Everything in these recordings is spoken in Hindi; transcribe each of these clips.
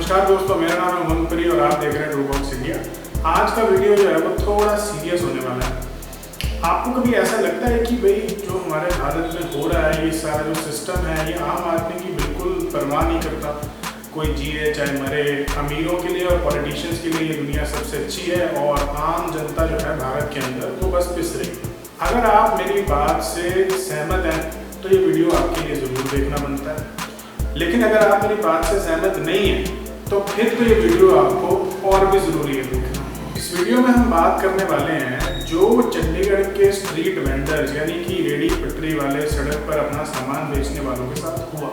नमस्कार दोस्तों, मेरा नाम है उमंग और आप देख रहे हैं ट्रू बॉक्स इंडिया। आज का वीडियो जो है वो थोड़ा सीरियस होने वाला है। आपको कभी ऐसा लगता है कि भाई जो हमारे भारत में हो रहा है, ये सारा जो सिस्टम है, ये आम आदमी की बिल्कुल परवाह नहीं करता। कोई जिए चाहे मरे, अमीरों के लिए और पॉलिटिशियंस के लिए ये दुनिया सबसे अच्छी है और आम जनता जो है भारत के अंदर वो बस पिस रही है। अगर आप मेरी बात से सहमत हैं तो ये वीडियो आपके लिए ज़रूर देखना बनता है, लेकिन अगर आप मेरी बात से सहमत नहीं हैं तो फिर तो ये वीडियो आपको और भी ज़रूरी है देखना। इस वीडियो में हम बात करने वाले हैं जो चंडीगढ़ के स्ट्रीट वेंडर्स यानी कि रेडी पटरी वाले, सड़क पर अपना सामान बेचने वालों के साथ हुआ।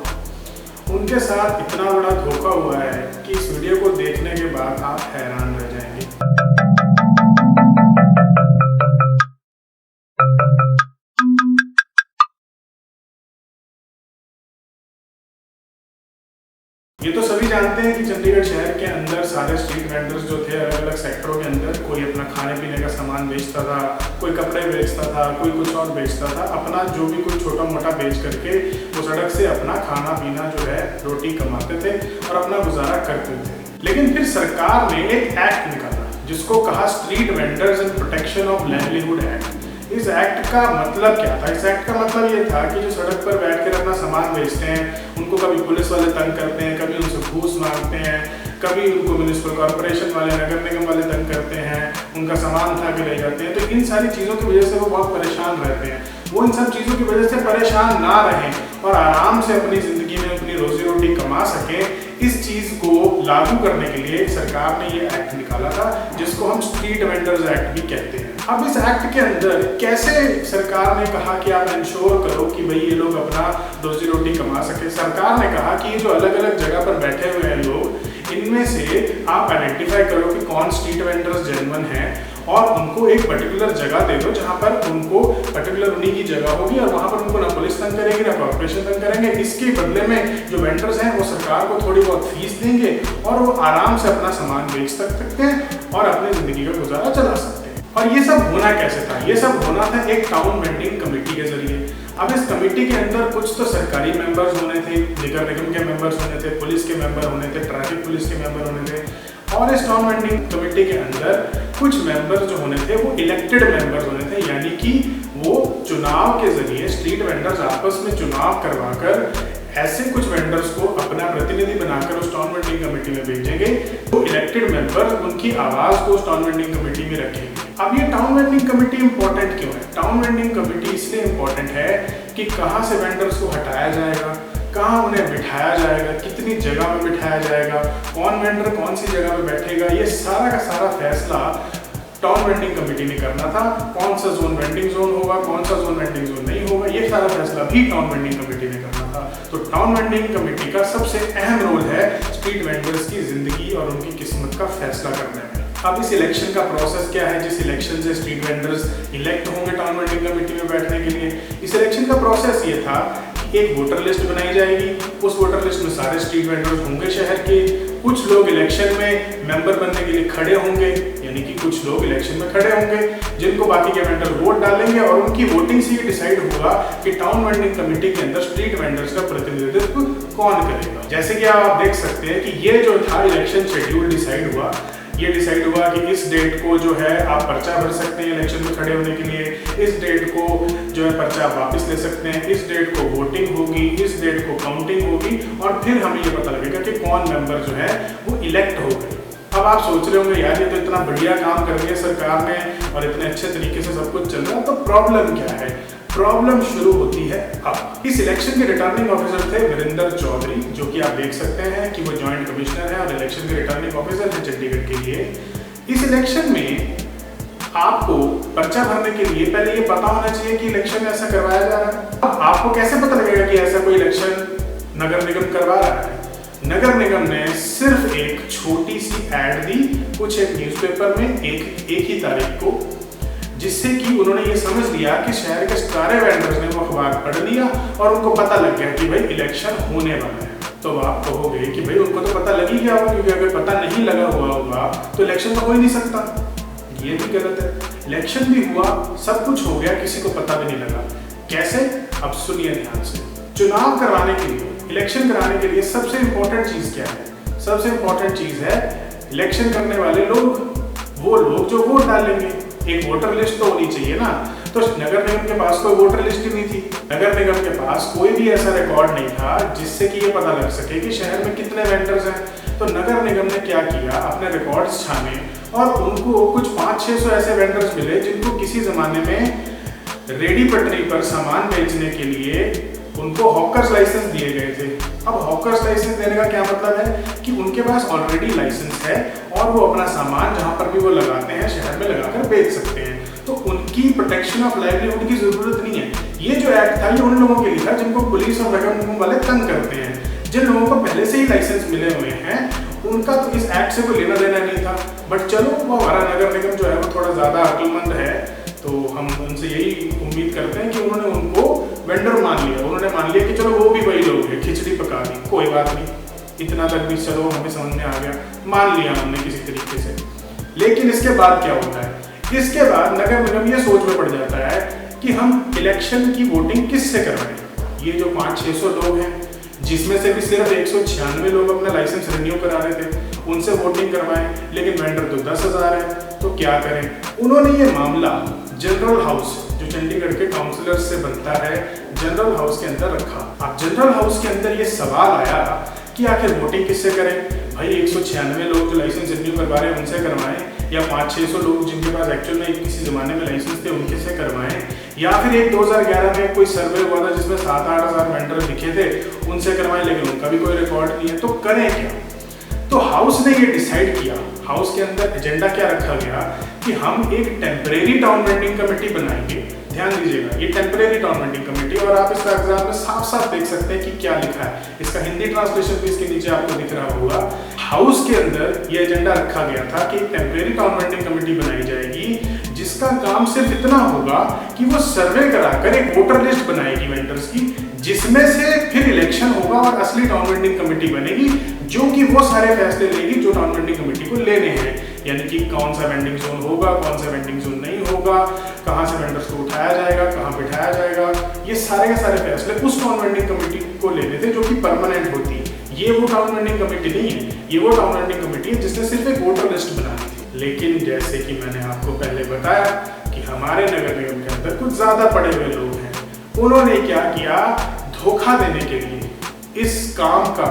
उनके साथ इतना बड़ा धोखा हुआ है कि इस वीडियो को देखने के बाद आप हैरान रह जाएंगे। ये तो सभी जानते हैं कि चंडीगढ़ शहर के अंदर सारे स्ट्रीट वेंडर्स जो थे अलग अलग सेक्टरों के अंदर, कोई अपना खाने पीने का सामान बेचता था, कोई कपड़े बेचता था, कोई कुछ और बेचता था। अपना जो भी कुछ छोटा मोटा बेच करके वो सड़क से अपना खाना पीना जो है रोटी कमाते थे और अपना गुजारा करते थे। लेकिन फिर सरकार ने एक एक्ट निकाला जिसको कहा street vendors and protection of livelihood act. इस एक्ट का मतलब क्या था? इस एक्ट का मतलब ये था कि जो सड़क पर बैठकर अपना सामान बेचते हैं, उनको कभी पुलिस वाले तंग करते हैं, कभी उनसे घूस मांगते हैं, कभी उनको म्युनिसिपल कॉर्पोरेशन वाले, नगर निगम वाले तंग करते हैं, उनका सामान उठा के ले जाते हैं। तो इन सारी चीज़ों की वजह से वो बहुत परेशान रहते हैं। वो इन सब चीज़ों की वजह से परेशान ना रहें और आराम से अपनी ज़िंदगी में अपनी रोजी रोटी कमा सकें, इस चीज़ को लागू करने के लिए सरकार ने ये एक्ट निकाला था जिसको हम स्ट्रीट वेंडर्स एक्ट भी कहते हैं। अब इस एक्ट के अंदर कैसे सरकार ने कहा कि आप इंश्योर करो कि भाई ये लोग अपना रोजी रोटी कमा सके। सरकार ने कहा कि ये जो अलग अलग जगह पर बैठे हुए हैं लोग, इनमें से आप आइडेंटिफाई करो कि कौन स्ट्रीट वेंडर्स जेन्युइन हैं और उनको एक पर्टिकुलर जगह दे दो जहाँ पर उनको पर्टिकुलर उन्हीं की जगह होगी और वहाँ पर उनको ना पुलिस तंग करेगी ना कॉर्पोरेशन तंग करेंगे। इसके बदले में जो वेंडर्स हैं वो सरकार को थोड़ी बहुत फीस देंगे और वो आराम से अपना सामान बेच सकते हैं और अपनी ज़िंदगी का गुजारा चला सकते हैं। और ये सब होना कैसे था? ये सब होना था एक टाउन वेंडिंग कमेटी के जरिए। अब इस कमेटी के अंदर कुछ तो सरकारी मेंबर्स होने थे, नगर निगम के मेंबर्स होने थे, पुलिस के मेंबर होने थे, ट्रैफिक पुलिस के मेंबर होने थे और इस टाउन वेंडिंग कमेटी के अंदर कुछ मेंबर्स जो होने थे वो इलेक्टेड मेंबर्स होने थे, यानी कि वो चुनाव के जरिए स्ट्रीट वेंडर्स आपस में चुनाव करवाकर ऐसे कुछ वेंडर्स को अपना प्रतिनिधि बनाकर उस टाउन वेंडिंग कमेटी में भेजेंगे। तो इलेक्टेड मेंबर उनकी आवाज को उस टाउन वेंडिंग कमेटी में रखेंगे। अब ये टाउन वेंडिंग कमेटी इंपॉर्टेंट क्यों है? टाउन वेंडिंग कमेटी इसलिए इंपॉर्टेंट है कि कहाँ से वेंडर्स को हटाया जाएगा, कहाँ उन्हें बिठाया जाएगा, कितनी जगह में बिठाया जाएगा, कौन वेंडर कौन सी जगह पे बैठेगा, ये सारा का सारा फैसला टाउन वेंडिंग कमेटी ने करना था। कौन सा जोन वेंडिंग जोन होगा, कौन सा जोन वेंडिंग जोन नहीं होगा, ये सारा फैसला भी टाउन वेंडिंग कमेटी ने करना था। तो टाउन वेंडिंग कमेटी का सबसे अहम रोल है स्ट्रीट वेंडर्स की जिंदगी और उनकी किस्मत का फैसला करने में। अब इस इलेक्शन का प्रोसेस क्या है जिस इलेक्शन से स्ट्रीट वेंडर्स इलेक्ट होंगे टाउन वेंडिंग कमेटी में बैठने के लिए? इस इलेक्शन का प्रोसेस ये था कि एक वोटर लिस्ट बनाई जाएगी। उस वोटर लिस्ट में सारे स्ट्रीट वेंडर्स होंगे शहर के। कुछ लोग इलेक्शन में मेंबर बनने के लिए खड़े होंगे, यानी कि कुछ लोग इलेक्शन में खड़े होंगे जिनको बाकी के वेंडर वोट डालेंगे और उनकी वोटिंग से ये डिसाइड होगा कि टाउन वेंडिंग कमेटी के अंदर स्ट्रीट वेंडर्स का प्रतिनिधित्व कौन करेगा। जैसे कि आप देख सकते हैं कि ये जो था इलेक्शन शेड्यूल डिसाइड हुआ। ये डिसाइड हुआ कि इस डेट को जो है आप पर्चा भर सकते हैं इलेक्शन में खड़े होने के लिए, इस डेट को जो है पर्चा वापस ले सकते हैं, इस डेट को वोटिंग होगी, इस डेट को काउंटिंग होगी और फिर हमें ये पता लगेगा कि कौन मेंबर जो है वो इलेक्ट हो गए। अब आप सोच रहे होंगे यार ये तो इतना बढ़िया काम कर दिया सरकार ने और इतने अच्छे तरीके से सब कुछ चल रहा है, तो प्रॉब्लम क्या है? प्रॉब्लम शुरू होती है अब। इस इलेक्शन के रिटर्निंग ऑफिसर थे वीरेंद्र चौधरी, जो कि आप देख सकते हैं कि वो जॉइंट कमिश्नर है और इलेक्शन के रिटर्निंग ऑफिसर है चंडीगढ़ के लिए। इस इलेक्शन में आपको पर्चा भरने के लिए पहले ये पता होना चाहिए कि इलेक्शन ऐसा करवाया जा रहा है। अब आपको कैसे पता लगेगा कि ऐसा कोई इलेक्शन नगर निगम करवा रहा है? नगर निगम ने सिर्फ एक छोटी सी ऐड दी कुछ एक न्यूज़पेपर में एक ही तारीख को, जिससे कि उन्होंने ये समझ लिया कि शहर के सारे वेंडर्स ने वो अखबार पढ़ लिया और उनको पता लग गया कि भाई इलेक्शन होने वाला है। तो आप कहोगे कि भाई उनको तो पता लग ही गया होगा, क्योंकि अगर पता नहीं लगा हुआ होगा तो इलेक्शन तो हो ही नहीं सकता। ये भी गलत है। इलेक्शन भी हुआ, सब कुछ हो गया, किसी को पता भी नहीं लगा। कैसे? अब सुनिए ध्यान से। चुनाव करवाने के लिए, इलेक्शन कराने के लिए सबसे इंपॉर्टेंट चीज क्या है? सबसे इंपॉर्टेंट चीज है इलेक्शन करने वाले लोग, वो लोग जो वोट डालेंगे। एक वोटर लिस्ट तो होनी चाहिए ना। तो नगर निगम के पास कोई वोटर लिस्ट ही नहीं थी। नगर निगम के पास कोई भी ऐसा रिकॉर्ड नहीं था जिससे कि ये पता लग सके कि शहर में कितने वेंडर्स हैं। तो नगर निगम ने क्या किया, अपने रिकॉर्ड्स छाने और उनको कुछ 500-600 ऐसे वेंडर्स मिले जिनको किसी जमाने में रेडी पटरी पर सामान बेचने के लिए उनको हॉकर्स लाइसेंस दिए गए थे। अब हॉकर्स लाइसेंस देने का क्या मतलब है कि उनके पास ऑलरेडी लाइसेंस है और वो अपना सामान जहां पर भी वो लगाते हैं शहर में लगाकर बेच सकते हैं। तो उनकी प्रोटेक्शन ऑफ लाइवलीहुड की जरूरत नहीं है। ये जो एक्ट था ये उन लोगों के लिए था जिनको पुलिस और नगर निगम वाले तंग करते हैं। जिन लोगों को पहले से ही लाइसेंस मिले हुए हैं उनका तो इस एक्ट से कोई लेना देना नहीं था। बट चलो, वो हमारा नगर निगम जो है वो थोड़ा ज्यादा अक्लमंद है, तो हम उनसे यही उम्मीद करते हैं कि उन्होंने उनको वेंडर मान लिया। उन्होंने मान लिया कि चलो वो भी वही लोग हैं, खिचड़ी पका दी, कोई बात नहीं, इतना तक भी चलो हमें समझ में आ गया, मान लिया हमने किसी तरीके से। लेकिन इसके बाद क्या होता है? इसके बाद नगर निगम ये सोच में पड़ जाता है कि हम इलेक्शन की वोटिंग किससे करवाएं। ये जो 500-600 लोग हैं जिसमें से भी सिर्फ 196 लोग अपना लाइसेंस रिन्यू करा रहे थे, उनसे वोटिंग करवाएं, लेकिन वेंडर तो 10,000 है। तो क्या करें? उन्होंने ये मामला जनरल हाउस जो चंडीगढ़ के काउंसिलर्स से बनता है, जनरल हाउस के अंदर रखा। अब जनरल हाउस के अंदर ये सवाल आया कि आखिर वोटिंग किससे करें? भाई 196 लोग जो लाइसेंस रिन्यू करवा रहे हैं उनसे करवाएं, या 500-600 लोग जिनके पास एक्चुअल में किसी जमाने में लाइसेंस थे उनके से करवाएं, या फिर एक 2011 में कोई सर्वे हुआ था जिसमें 7-8 हज़ार वेंडर दिखे थे उनसे करवाएं, लेकिन उनका भी कोई रिकॉर्ड नहीं है। तो करें क्या? तो हाउस ने ये डिसाइड किया, हाउस के अंदर एजेंडा क्या रखा गया कि हम एक टेम्परेरी टाउन वेंडिंग कमेटी बनाएंगे। ध्यान दीजिएगा, ये टेम्परेरी टाउन वेंडिंग कमेटी, और आप इसका एग्जाम में साफ साफ देख सकते हैं कि क्या लिखा है। इसका हिंदी ट्रांसलेशन भी इसके नीचे आपको दिख रहा होगा। हाउस के अंदर ये एजेंडा रखा गया था कि टेम्परेरी टाउन वेंडिंग कमेटी बनाई जाएगी जिसका काम सिर्फ इतना होगा कि वो सर्वे कराकर एक वोटर लिस्ट बनाएगी वेंडर्स की, जिसमें से फिर इलेक्शन होगा और असली टाउन वेंडिंग कमेटी बनेगी जो कि वो सारे फैसले लेगी जो टाउन वेंडिंग कमेटी को लेने हैं। यानी कि कौन सा वेंडिंग जोन होगा, कौन सा वेंडिंग जोन नहीं होगा, कहाँ से वेंडर्स को उठाया जाएगा, कहाँ बिठाया जाएगा, ये सारे के सारे फैसले उस टाउन वेंडिंग कमेटी को लेने थे जो कि परमानेंट होती है। ये वो टाउन वेंडिंग कमेटी नहीं है, ये वो टाउन वेंडिंग कमेटी है जिसने सिर्फ एक वोटर लिस्ट बनानी थी। लेकिन जैसे कि मैंने आपको पहले बताया कि हमारे नगर निगम के अंदर कुछ ज्यादा पड़े हुए लोग हैं, उन्होंने क्या किया, धोखा देने के लिए इस काम का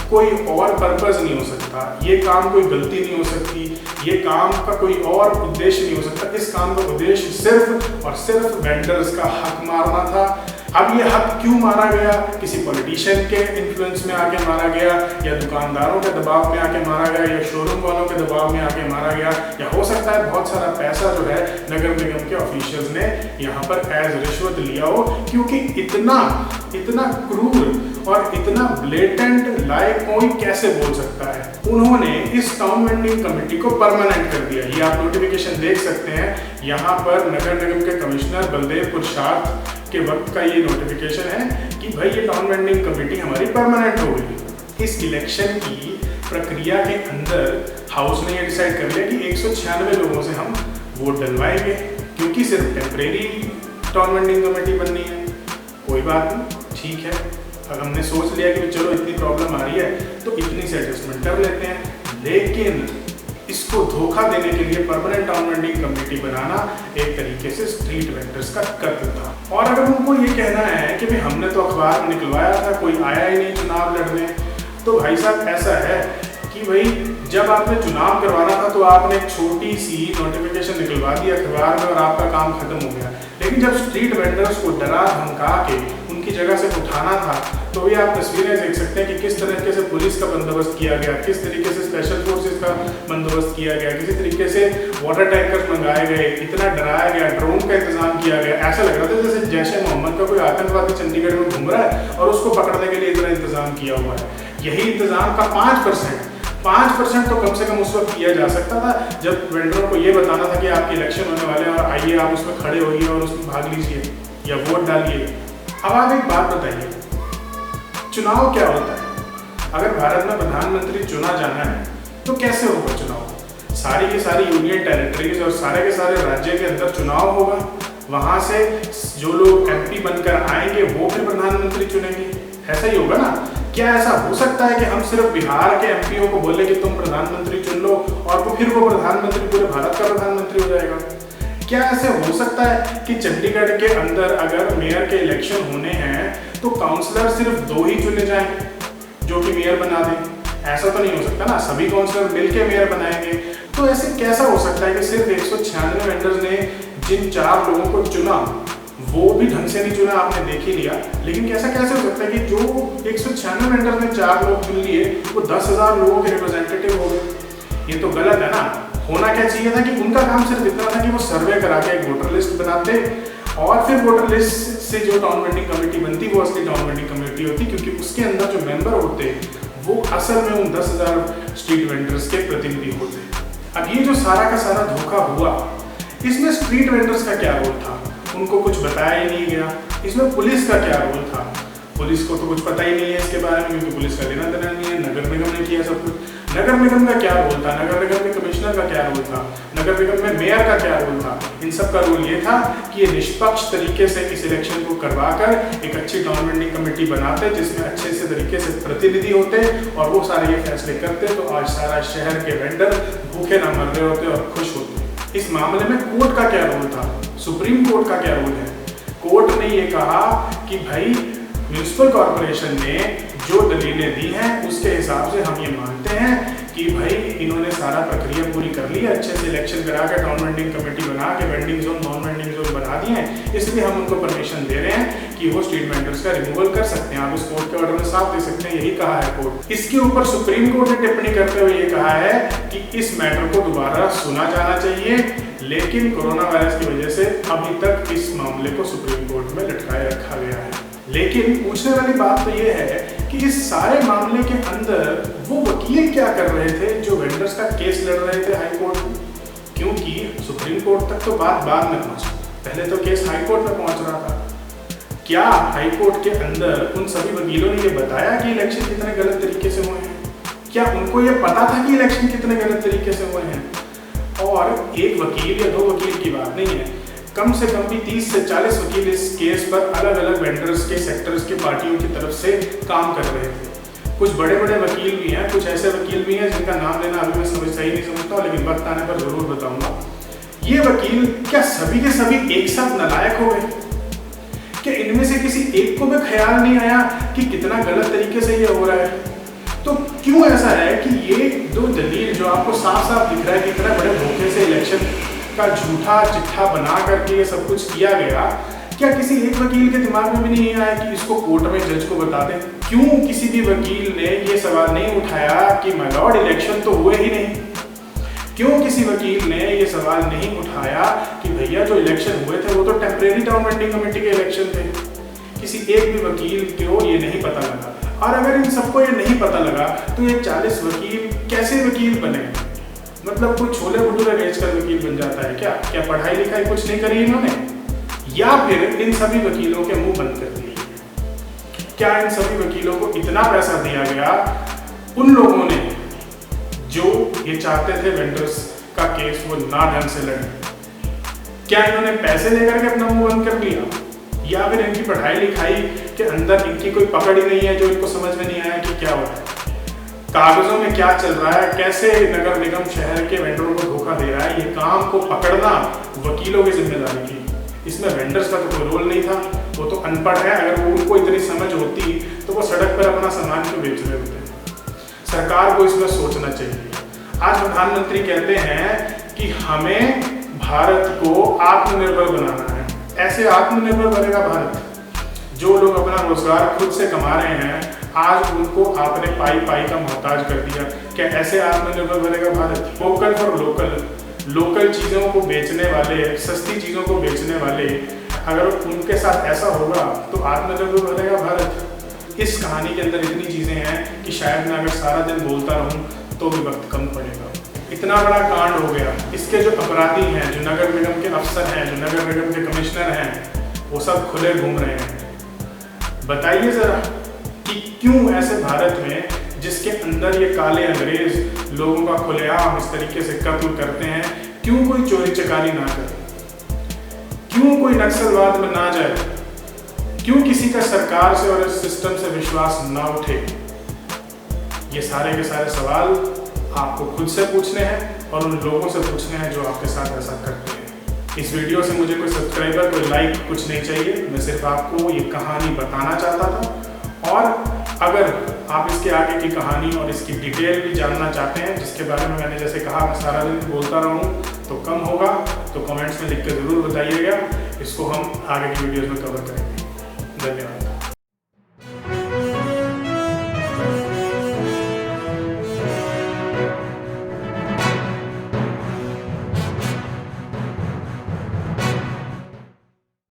कोई और पर्पस नहीं हो सकता, ये काम कोई गलती नहीं हो सकती, ये काम का कोई और उद्देश्य नहीं हो सकता। इस काम का उद्देश्य सिर्फ और सिर्फ वेंडर्स का हक मारना था। अब ये हक क्यों मारा गया? किसी पॉलिटिशियन के इन्फ्लुएंस में आके मारा गया, या दुकानदारों के दबाव में आके मारा गया, या शोरूम वालों के दबाव में आके मारा गया, या हो सकता है बहुत सारा पैसा जो है नगर निगम के ऑफिशियल्स ने यहाँ पर एज रिश्वत लिया हो, क्योंकि इतना क्रूर और इतना ब्लेटेंट लाई कोई कैसे बोल सकता है। उन्होंने इस टाउन वेंडिंग कमेटी को परमानेंट कर दिया। ये आप नोटिफिकेशन देख सकते हैं, यहाँ पर नगर निगम के कमिश्नर बलदेव पुरुषार्थ के वक्त का ये नोटिफिकेशन है कि भाई ये टाउन वेंडिंग कमेटी हमारी परमानेंट हो गई। इस इलेक्शन की प्रक्रिया के अंदर हाउस ने ये डिसाइड कर लिया कि 196 लोगों से हम वोट डलवाएंगे, क्योंकि सिर्फ टेम्परेरी टाउन वेंडिंग कमेटी बननी है। कोई बात नहीं, ठीक है। अब हमने सोच लिया कि चलो इतनी प्रॉब्लम आ रही है तो इतनी से एडजस्टमेंट कर लेते हैं, लेकिन इसको धोखा देने के लिए परमानेंट टाउन वेंडिंग कमेटी बनाना एक तरीके से स्ट्रीट वेंडर्स का कत्ल था। और अगर उनको ये कहना है कि भाई हमने तो अखबार में निकलवाया था, कोई आया ही नहीं चुनाव लड़ने, तो भाई साहब ऐसा है कि भाई जब आपने चुनाव करवाना था तो आपने एक छोटी सी नोटिफिकेशन निकलवा दी अखबार में और आपका काम खत्म हो गया। लेकिन जब स्ट्रीट वेंडर्स को डरा धमका के उनकी जगह से उठाना था, तो भी आप तस्वीरें देख सकते हैं कि किस तरीके से पुलिस का बंदोबस्त किया गया, किस तरीके से स्पेशल फोर्सेस का बंदोबस्त किया गया, किसी तरीके से वाटर टैंकर्स मंगाए गए, इतना डराया गया, ड्रोन का इंतजाम किया गया। ऐसा लग रहा था जैसे जैश ए मोहम्मद का कोई आतंकवादी चंडीगढ़ में घूम रहा है और उसको पकड़ने के लिए इतना इंतजाम किया हुआ है। यही इंतजाम का 5% तो कम से कम उस वक्त किया जा सकता था जब वेंडरों को ये बताना था कि आपके इलेक्शन होने वाले हैं और आइए आप उसमें खड़े होइए और उसमें भाग लीजिए या वोट डालिए। अब आप एक बात बताइए, चुनाव क्या होता है? अगर भारत में प्रधानमंत्री चुना जाना है तो कैसे होगा चुनाव? सारी की सारी यूनियन टेरिटरीज और सारे के सारे राज्य के अंदर चुनाव होगा, वहां से जो लोग MP बनकर आएंगे वो फिर प्रधानमंत्री चुनेंगे, ऐसा ही होगा ना। क्या ऐसा हो सकता है कि हम सिर्फ बिहार के एमपीओ को बोले कि तुम प्रधानमंत्री चुन लो और फिर वो प्रधानमंत्री पूरे भारत का प्रधानमंत्री हो जाएगा? क्या ऐसे हो सकता है कि चंडीगढ़ के अंदर अगर मेयर के इलेक्शन होने हैं तो काउंसलर सिर्फ 2 ही चुने जाएं जो कि मेयर बना दें? ऐसा तो नहीं हो सकता ना, सभी काउंसलर मिलके मेयर बनाएंगे। तो ऐसे कैसा हो सकता है कि सिर्फ 196 वेंडर्स ने जिन 4 लोगों को चुना वो भी ढंग से नहीं चुना, आपने देख ही लिया। लेकिन कैसा कैसे हो सकता है कि जो 196 वेंडर्स ने 4 लोग चुन लिए वो 10,000 लोगों के रिप्रेजेंटेटिव हो गए? ये तो गलत है ना। होना क्या चाहिए था कि उनका काम सिर्फ इतना था कि वो सर्वे करा के एक वोटर लिस्ट बनाते और फिर वोटर लिस्ट से जो टाउन वेंडिंग कमेटी बनती वो असली टाउन वेंडिंग कमेटी होती, क्योंकि उसके अंदर जो मेंबर होते वो असल में उन 10,000 स्ट्रीट वेंडर्स के प्रतिनिधि होते। अब ये जो सारा का सारा धोखा हुआ, इसमें स्ट्रीट वेंडर्स का क्या रोल था? उनको कुछ बताया ही नहीं गया। इसमें पुलिस का क्या रोल था? पुलिस को तो कुछ पता ही नहीं है इसके बारे में, क्योंकि पुलिस का लेना देना नहीं है। नगर निगम ने किया सब कुछ। नगर निगम का क्या रोल था? नगर निगम में कमिश्नर का क्या रोल था? नगर निगम में मेयर का क्या रोल था? इन सब का रोल ये था कि ये निष्पक्ष तरीके से इस इलेक्शन को करवाकर एक अच्छी टाउन वेंडिंग कमेटी बनाते जिसमें अच्छे से तरीके से प्रतिनिधि होते और वो सारे ये फैसले करते, तो आज सारा शहर के वेंडर भूखे ना मर रहे होते और खुश होते। इस मामले में कोर्ट का क्या रोल था? सुप्रीम कोर्ट का क्या रोल है? कोर्ट ने ये कहा कि भाई म्यूनिसिपल कॉर्पोरेशन ने जो दलीलें दी हैं उसके हिसाब से हम ये मानते हैं कि भाई इन्होंने सारा प्रक्रिया पूरी कर ली है, अच्छे से इलेक्शन करा के टाउन वेंडिंग कमेटी बना के vending zone non vending zone बना दिए हैं, इसलिए हम उनको परमिशन दे रहे हैं कि वो स्ट्रीट वेंडर्स का रिमूवल कर सकते हैं। आप इस कोर्ट के ऑर्डर में साफ दे सकते हैं, यही कहा है कोर्ट। इसके ऊपर सुप्रीम कोर्ट ने टिप्पणी करते हुए ये कहा है कि इस मैटर को दोबारा सुना जाना चाहिए, लेकिन कोरोना वायरस की वजह से अभी तक इस मामले को सुप्रीम कोर्ट में लटकाए रखा गया है। लेकिन पूछने वाली बात तो ये है कि इस सारे मामले के अंदर वो वकील क्या कर रहे थे जो वेंडर्स का केस लड़ रहे थे हाई कोर्ट में? क्योंकि सुप्रीम कोर्ट तक तो बात बाद में पहुंची, पहले तो केस हाई कोर्ट में पहुंच रहा था। क्या हाई कोर्ट के अंदर उन सभी वकीलों ने ये बताया कि इलेक्शन कितने गलत तरीके से हुए हैं? क्या उनको ये पता था कि इलेक्शन कितने गलत तरीके से हुए हैं? और एक वकील या 2 वकील की बात नहीं है, कम से कम भी 30 से 40 वकील इस केस पर अलग अलग वेंडर्स के सेक्टर्स के पार्टियों की तरफ से काम कर रहे थे। कुछ बड़े बड़े वकील भी हैं, कुछ ऐसे वकील भी हैं जिनका नाम लेना अभी मैं सही नहीं समझता, लेकिन वक्त आने पर जरूर बताऊंगा। ये वकील क्या सभी के सभी एक साथ नालायक हो गए? क्या इनमें से किसी एक को भी ख्याल नहीं आया कि कितना गलत तरीके से ये हो रहा है? तो क्यों ऐसा है कि ये 2 दलील जो आपको साफ साफ दिख रहा है कि इतने बड़े धोखे से इलेक्शन का झूठा चिट्ठा बना करके ये सब कुछ किया गया, क्या किसी एक वकील के दिमाग में भी नहीं आया कि इसको कोर्ट में जज को बता दें? क्यों किसी भी वकील ने ये सवाल नहीं उठाया कि माय लॉर्ड इलेक्शन तो हुए ही नहीं? क्यों किसी वकील ने ये सवाल नहीं उठाया कि भैया जो इलेक्शन हुए थे वो तो टेम्परेरी टाउन वेंडिंग कमेटी के इलेक्शन थे? किसी एक भी वकील को ये नहीं पता लगा। और अगर इन सबको ये नहीं पता लगा तो ये 40 वकील कैसे वकील बने? मतलब कोई छोले भटूरे बेचकर वकील बन जाता है क्या? क्या पढ़ाई लिखाई कुछ नहीं करी इन्होंने? या फिर इन सभी वकीलों के मुंह बंद कर दिए? क्या इन सभी वकीलों को इतना पैसा दिया गया उन लोगों ने जो ये चाहते थे वेंडर्स का केस वो ना ढंग से लड़े? क्या इन्होंने पैसे लेकर के अपना मुंह बंद कर लिया? या फिर इनकी पढ़ाई लिखाई के अंदर इनकी कोई पकड़ ही नहीं है जो इनको समझ में नहीं आया कि क्या हो रहा है, कागजों में क्या चल रहा है, कैसे नगर निगम शहर के वेंडरों को धोखा दे रहा है? ये काम को पकड़ना वकीलों की जिम्मेदारी थी, इसमें वेंडर्स का तो कोई रोल नहीं था। वो तो अनपढ़ है, अगर वो उनको इतनी समझ होती तो वो सड़क पर अपना सामान क्यों बेच रहे होते? सरकार को इसमें सोचना चाहिए। आज प्रधानमंत्री कहते हैं कि हमें भारत को आत्मनिर्भर बनाना है। ऐसे आत्मनिर्भर बनेगा भारत जो लोग अपना रोजगार खुद से कमा रहे हैं, आज उनको आपने पाई पाई का मोहताज कर दिया। क्या ऐसे आत्मनिर्भर बनेगा Bharat? Vocal for local, local चीज़ों को बेचने वाले, सस्ती चीज़ों को बेचने वाले, अगर उनके साथ ऐसा होगा तो आत्मनिर्भर बनेगा भारत। इस कहानी के अंदर इतनी चीज़ें हैं कि शायद मैं अगर सारा दिन बोलता रहूँ तो भी वक्त कम पड़ेगा। इतना बड़ा कांड हो गया, इसके जो अपराधी हैं, जो नगर निगम के अफसर हैं, जो नगर निगम के कमिश्नर हैं, वो सब खुले घूम रहे हैं। बताइए जरा कि क्यों ऐसे भारत में जिसके अंदर ये काले अंग्रेज लोगों का खुलेआम इस तरीके से कत्ल करते हैं, क्यों कोई चोरी चकारी ना करे? क्यों कोई नक्सलवाद में ना जाए? क्यों किसी का सरकार से और इस सिस्टम से विश्वास ना उठे? ये सारे के सारे सवाल आपको खुद से पूछने हैं और उन लोगों से पूछने हैं जो आपके साथ ऐसा करते हैं। इस वीडियो से मुझे कोई सब्सक्राइबर, कोई लाइक कुछ नहीं चाहिए। मैं सिर्फ आपको ये कहानी बताना चाहता था, और अगर आप इसके आगे की कहानी और इसकी डिटेल भी जानना चाहते हैं, जिसके बारे में मैंने जैसे कहा मैं सारा दिन बोलता रहूँ तो कम होगा, तो कमेंट्स में लिख कर ज़रूर बताइएगा। इसको हम आगे की वीडियोज़ में कवर करेंगे। धन्यवाद।